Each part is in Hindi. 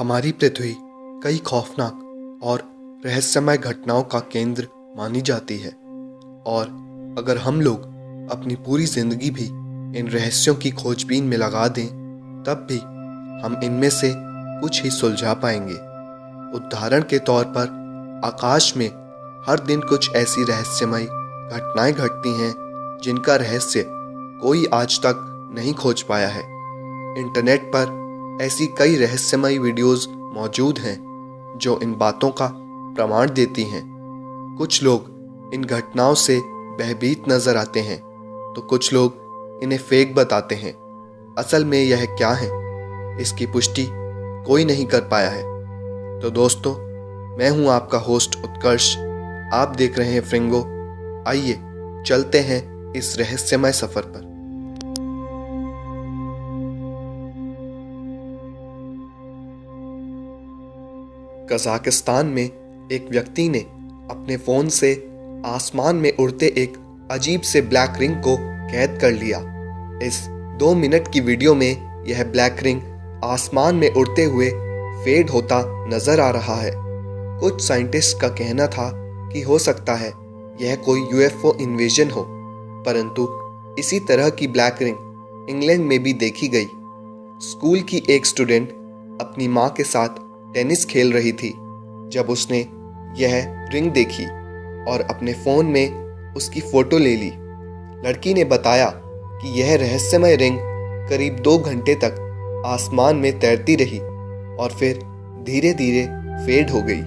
हमारी पृथ्वी कई खौफनाक और रहस्यमय घटनाओं का केंद्र मानी जाती है, और अगर हम लोग अपनी पूरी जिंदगी भी इन रहस्यों की खोजबीन में लगा दें, तब भी हम इनमें से कुछ ही सुलझा पाएंगे। उदाहरण के तौर पर आकाश में हर दिन कुछ ऐसी रहस्यमय घटनाएं घटती हैं जिनका रहस्य कोई आज तक नहीं खोज पाया है। इंटरनेट पर ऐसी कई रहस्यमय वीडियोस मौजूद हैं जो इन बातों का प्रमाण देती हैं। कुछ लोग इन घटनाओं से भयभीत नजर आते हैं, तो कुछ लोग इन्हें फेक बताते हैं। असल में यह क्या है, इसकी पुष्टि कोई नहीं कर पाया है। तो दोस्तों, मैं हूं आपका होस्ट उत्कर्ष। आप देख रहे हैं फ्रिंगो। आइए चलते हैं इस रहस्यमय सफर पर। कजाकिस्तान में एक व्यक्ति ने अपने फोन से आसमान में उड़ते एक अजीब से ब्लैक रिंग को कैद कर लिया। इस 2 मिनट की वीडियो में यह ब्लैक रिंग आसमान में उड़ते हुए फेड होता नजर आ रहा है। कुछ साइंटिस्ट का कहना था कि हो सकता है यह कोई यूएफओ इन्वेजन हो, परंतु इसी तरह की ब्लैक रिंग इंग्लैंड में भी देखी गई। स्कूल की एक स्टूडेंट अपनी माँ के साथ टेनिस खेल रही थी जब उसने यह रिंग देखी और अपने फ़ोन में उसकी फ़ोटो ले ली। लड़की ने बताया कि यह रहस्यमय रिंग करीब 2 घंटे तक आसमान में तैरती रही और फिर धीरे धीरे फेड हो गई।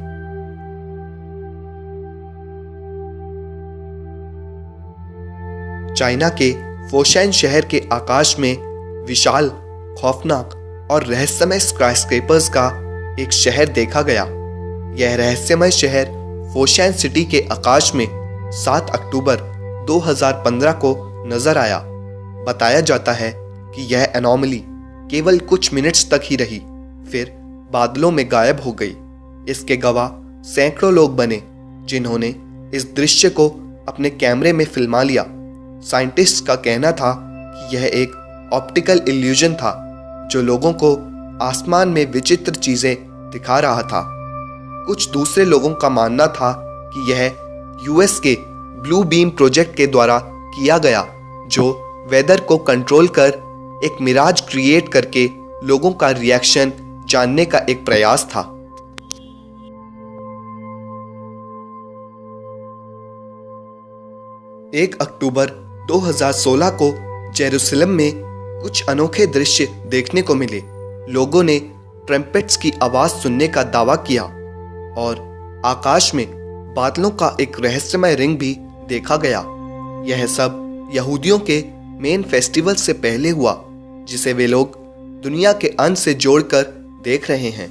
चाइना के फोशैन शहर के आकाश में विशाल, खौफनाक और रहस्यमय स्काईस्क्रेपर्स का एक शहर देखा गया। यह रहस्यमय शहर फोशैन सिटी के आकाश में 7 अक्टूबर 2015 को नजर आया। बताया जाता है कि यह एनोमली केवल कुछ मिनट्स तक ही रही, फिर बादलों में गायब हो गई। इसके गवाह सैकड़ों लोग बने जिन्होंने इस दृश्य को अपने कैमरे में फिल्मा लिया। साइंटिस्ट का कहना था कि यह एक ऑप्टिकल इल्यूजन था जो लोगों को आसमान में विचित्र चीजें दिखा रहा था। कुछ दूसरे लोगों का मानना था कि यह यूएस के ब्लू बीम प्रोजेक्ट के द्वारा किया गया, जो वेदर को कंट्रोल कर एक मिराज क्रिएट करके लोगों का रिएक्शन जानने का एक प्रयास था। एक अक्टूबर 2016 को जेरूसलम में कुछ अनोखे दृश्य देखने को मिले। लोगों ने ट्रम्पेट्स की आवाज सुनने का दावा किया और आकाश में बादलों का एक रहस्यमय रिंग भी देखा गया। यह सब यहूदियों के मेन फेस्टिवल से पहले हुआ, जिसे वे लोग दुनिया के अंत से जोड़कर देख रहे हैं।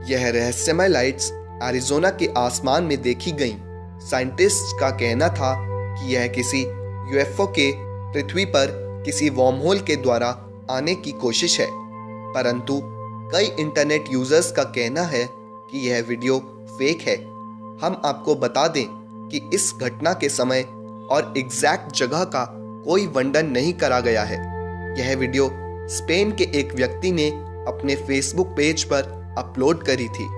यह रहस्यमय लाइट्स एरिज़ोना के आसमान में देखी गईं। साइंटिस्ट का कहना था कि यह किसी यूएफओ के पृथ्वी पर किसी वर्महोल के द्वारा आने की कोशिश है, परंतु कई इंटरनेट यूजर्स का कहना है कि यह वीडियो फेक है। हम आपको बता दें कि इस घटना के समय और एग्जैक्ट जगह का कोई वर्णन नहीं करा गया है। यह वीडियो स्पेन के एक व्यक्ति ने अपने फेसबुक पेज पर अपलोड करी थी।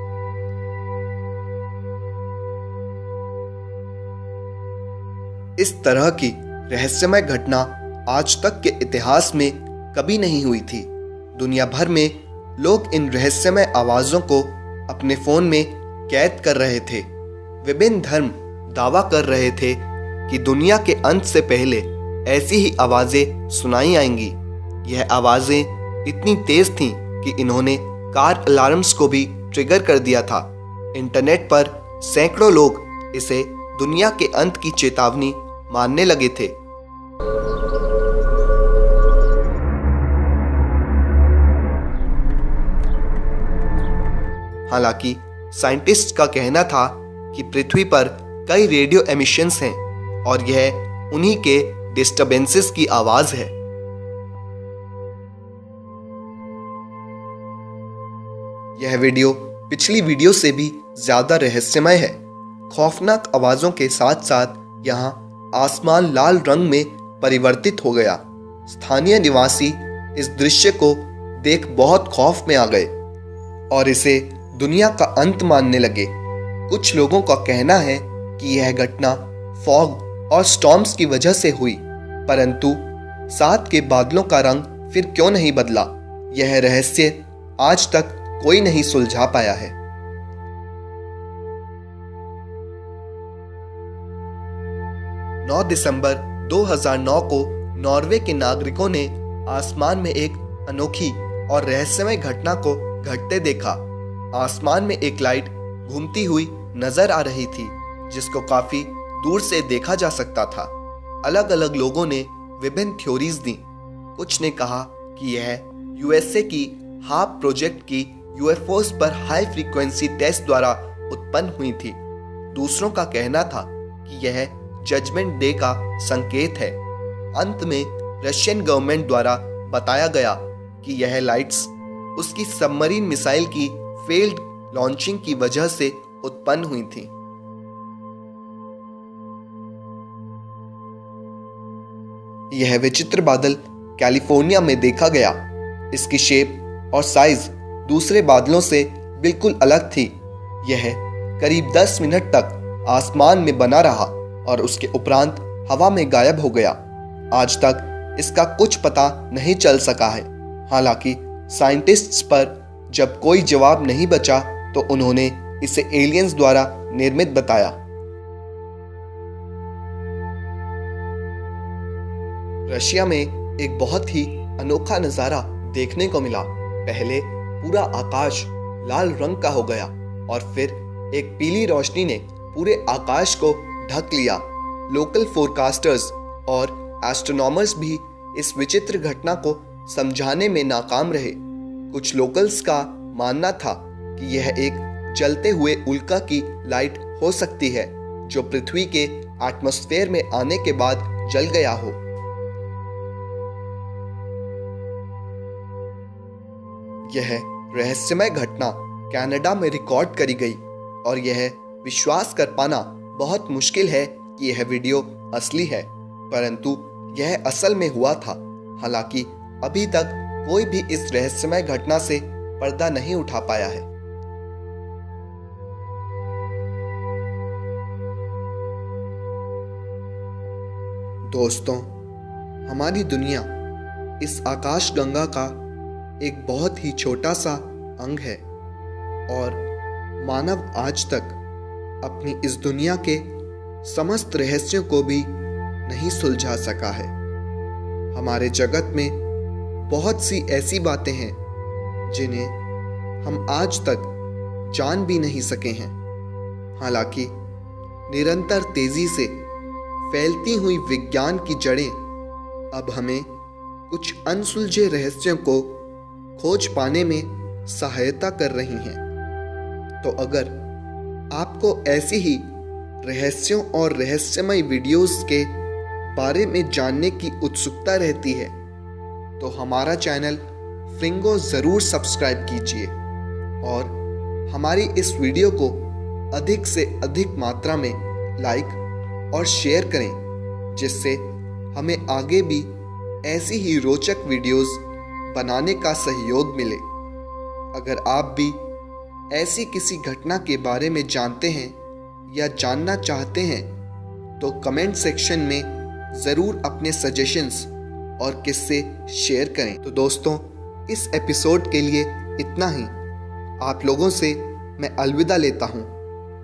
इस तरह की रहस्यमय घटना आज तक के इतिहास में कभी नहीं हुई थी। दुनिया भर में लोग इन रहस्यमय आवाजों को अपने फोन में कैद कर रहे थे। विभिन्न धर्म दावा कर रहे थे कि दुनिया के अंत से पहले ऐसी ही आवाजें सुनाई आएंगी। यह आवाजें इतनी तेज थीं कि इन्होंने कार अलार्म्स को भी ट्रिगर कर दिया था। इंटरनेट पर सैकड़ों लोग इसे दुनिया के अंत की चेतावनी मानने लगे थे। हालांकि साइंटिस्ट का कहना था कि पृथ्वी पर कई रेडियो एमिशंस हैं और यह उन्हीं के डिस्टर्बेंसेस की आवाज है। यह वीडियो पिछली वीडियो से भी ज्यादा रहस्यमय है। खौफनाक आवाजों के साथ साथ यहाँ आसमान लाल रंग में परिवर्तित हो गया। स्थानीय निवासी इस दृश्य को देख बहुत खौफ में आ गए और इसे दुनिया का अंत मानने लगे। कुछ लोगों का कहना है कि यह घटना फॉग और स्टॉर्म्स की वजह से हुई, परंतु साथ के बादलों का रंग फिर क्यों नहीं बदला, यह रहस्य आज तक कोई नहीं सुलझा पाया है। 9 दिसंबर 2009 को नॉर्वे के नागरिकों ने आसमान में एक अनोखी और रहस्यमय घटना को घटते देखा। आसमान में एक लाइट घूमती हुई नजर आ रही थी, जिसको काफी दूर से देखा जा सकता था। अलग अलग लोगों ने विभिन्न थ्योरीज दी। कुछ ने कहा कि यह यूएसए की हाप प्रोजेक्ट की यूएफओस पर हाई फ्रीक्वेंसी टेस्ट द्वारा उत्पन्न हुई थी। दूसरों का कहना था कि यह जजमेंट डे का संकेत है। अंत में रशियन गवर्नमेंट द्वारा बताया गया कि यह लाइट्स उसकी सबमरीन मिसाइल की फेल्ड लॉन्चिंग की वजह से उत्पन्न हुई थी। यह विचित्र बादल कैलिफोर्निया में देखा गया। इसकी शेप और साइज दूसरे बादलों से बिल्कुल अलग थी। यह करीब 10 मिनट तक आसमान में बना रहा और उसके उपरांत हवा में गायब हो गया। आज तक इसका कुछ पता नहीं चल सका है। हालांकि साइंटिस्ट्स पर जब कोई जवाब नहीं बचा तो उन्होंने इसे एलियंस द्वारा निर्मित बताया। रशिया में एक बहुत ही अनोखा नजारा देखने को मिला। पहले पूरा आकाश लाल रंग का हो गया और फिर एक पीली रोशनी ने पूरे आकाश को ढक लिया। लोकल फोरकास्टर्स और एस्ट्रोनॉमर्स भी इस विचित्र घटना को समझाने में नाकाम रहे। कुछ लोकल्स का मानना था कि यह एक जलते हुए उल्का की लाइट हो सकती है, जो पृथ्वी के एटमॉस्फेयर में आने के बाद जल गया हो। यह रहस्यमय घटना कनाडा में रिकॉर्ड करी गई और यह विश्वास कर पाना बहुत मुश्किल है कि यह वीडियो असली है, परंतु यह असल में हुआ था। हालांकि अभी तक कोई भी इस रहस्यमय घटना से पर्दा नहीं उठा पाया है। दोस्तों, हमारी दुनिया इस आकाशगंगा का एक बहुत ही छोटा सा अंग है और मानव आज तक अपनी इस दुनिया के समस्त रहस्यों को भी नहीं सुलझा सका है। हमारे जगत में बहुत सी ऐसी बातें हैं जिन्हें हम आज तक जान भी नहीं सके हैं। हालांकि निरंतर तेजी से फैलती हुई विज्ञान की जड़ें अब हमें कुछ अनसुलझे रहस्यों को खोज पाने में सहायता कर रही हैं। तो अगर आपको ऐसी ही रहस्यों और रहस्यमय वीडियोस के बारे में जानने की उत्सुकता रहती है तो हमारा चैनल फ्रिंगो ज़रूर सब्सक्राइब कीजिए और हमारी इस वीडियो को अधिक से अधिक मात्रा में लाइक और शेयर करें, जिससे हमें आगे भी ऐसी ही रोचक वीडियोस बनाने का सहयोग मिले। अगर आप भी ऐसी किसी घटना के बारे में जानते हैं या जानना चाहते हैं तो कमेंट सेक्शन में ज़रूर अपने सजेशंस और किस्से शेयर करें। तो दोस्तों, इस एपिसोड के लिए इतना ही। आप लोगों से मैं अलविदा लेता हूं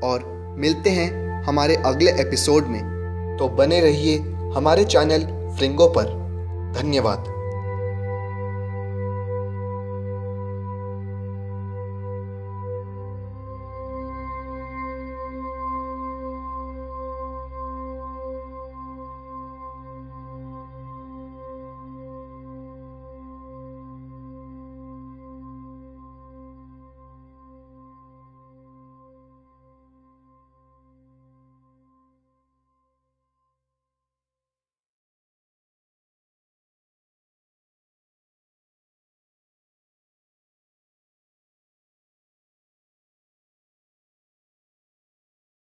और मिलते हैं हमारे अगले एपिसोड में। तो बने रहिए हमारे चैनल फ्रिंगो पर। धन्यवाद।